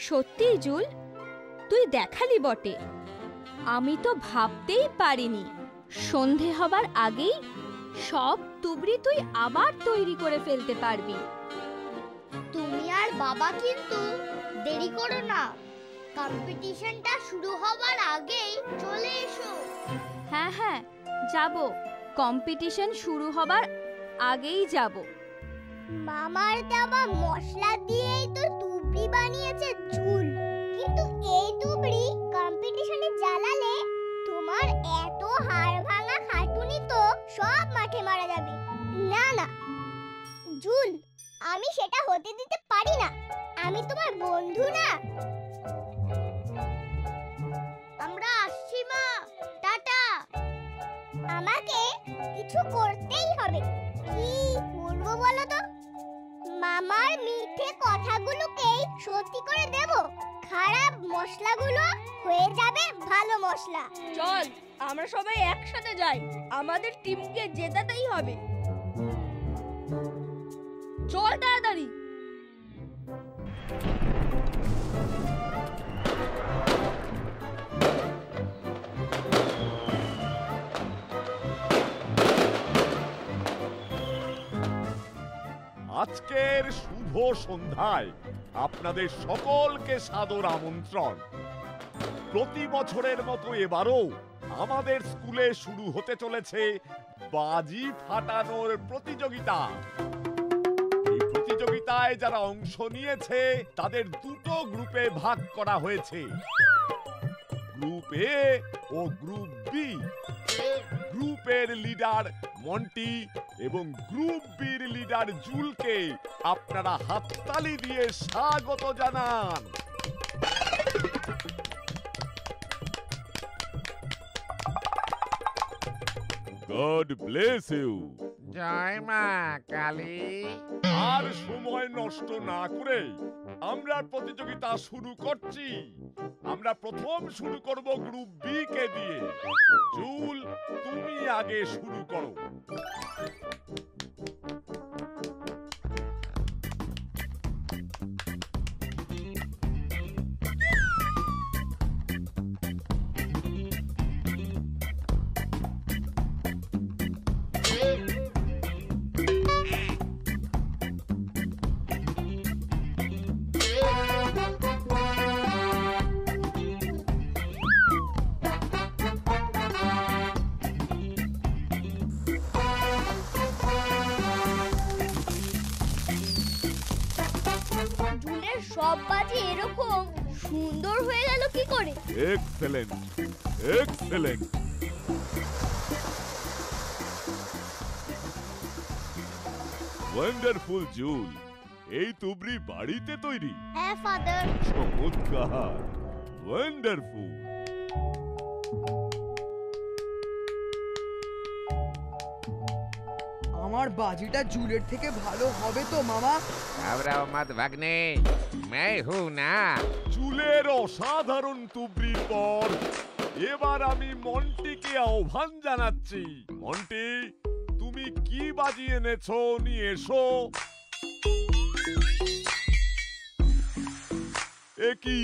সত্যি জুল, তুই দেখালি বটে। আমি তো ভাবতেই পারিনি সন্ধে হবার আগেই সব তুবড়ি তুই আবার তৈরি করে ফেলতে পারবি। তুমি আর বাবা কিন্তু দেরি করো না, কম্পিটিশনটা শুরু হবার আগেই চলে এসো। হ্যাঁ হ্যাঁ যাব, কম্পিটিশন শুরু হবার আগেই যাব। মামার দেওয়া মশলা দিয়েই তো তুবড়ি বানিয়েছে ঝুল, কিন্তু এই তুবড়ি কম্পিটিশনে জ্বালালে তোমার এত হাড় ভাঙা খাটুনি তো সব মাঠে মারা যাবে। না না ঝুল, আমি সেটা হতে দিতে পারি না। আমি তোমার বন্ধু না। আমরা আসছি মা, টাটা। আমাকে কিছু করতেই হবে। কি করব বলো তো? মামার মিঠে কথাগুলোকে সত্যি করে দেব, খারাপ মশলাগুলো হয়ে যাবে ভালো মশলা। চল আমরা সবাই একসাথে যাই, আমাদের টিমকে জেতাতেই হবে। চল তাড়াতাড়ি। আজকের শুভ সন্ধ্যায় আপনাদের সকলকে সাদর আমন্ত্রণ। প্রতি বছরের মতো এবারও আমাদের স্কুলে শুরু হতে চলেছে বাজি ফাটানোর প্রতিযোগিতা। এই প্রতিযোগিতায় যারা অংশ নিয়েছে তাদের দুটো গ্রুপে ভাগ করা হয়েছে, গ্রুপ এ ও গ্রুপ বি। গ্রুপের লিডার মন্টি এবং গ্রুপ বির লিডার জুলকে আপনারা হাততালি দিয়ে স্বাগত জানান। God bless you. জয় মা কালী। আর সময় নষ্ট না করে আমরা প্রতিযোগিতা শুরু করছি। আমরা প্রথম শুরু করব গ্রুপ বি কে দিয়ে। জুল, তুমি আগে শুরু করো। সব বাজি এরকম সুন্দর হয়ে গেল কি করে? Excellent, excellent. ওয়ান্ডারফুল জুল, এই তুবড়ি বাড়িতে তৈরি? হ্যাঁ ফাদার। চমৎকার, ওয়ান্ডারফুল। আমার বাজিটা জুলের থেকে ভালো হবে তো মামা? ঘাবড়াও মত ভাগ্নে, मैं हूं না। চুলের অসাধারণ তুবড়ির পর এবার আমি মন্টিকে আহ্বান জানাচ্ছি। মন্টি, তুমি কি বাজি এনেছো নিয়ে এসো। কি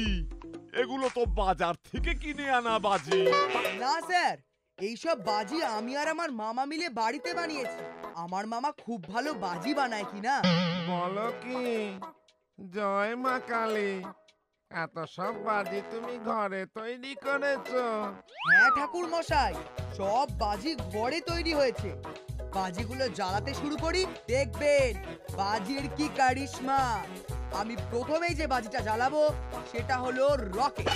এগুলো তো বাজার থেকে কিনে আনা বাজি। না স্যার, এইসব বাজি আমি আর আমার মামা মিলে বাড়িতে বানিয়েছি। আমার মামা খুব ভালো বাজি বানায় কিনা। বলো কি? জয় মা কালী, এত সব বাজি তুমি ঘরে তৈরি করেছো? হ্যাঁ ঠাকুর মশাই, সব বাজি ঘরে তৈরি হয়েছে। বাজিগুলো জ্বালাতে শুরু করি, দেখবেন বাজির কি কারিশমা। আমি প্রথমেই যে বাজিটা জ্বালাবো সেটা হলো রকেট।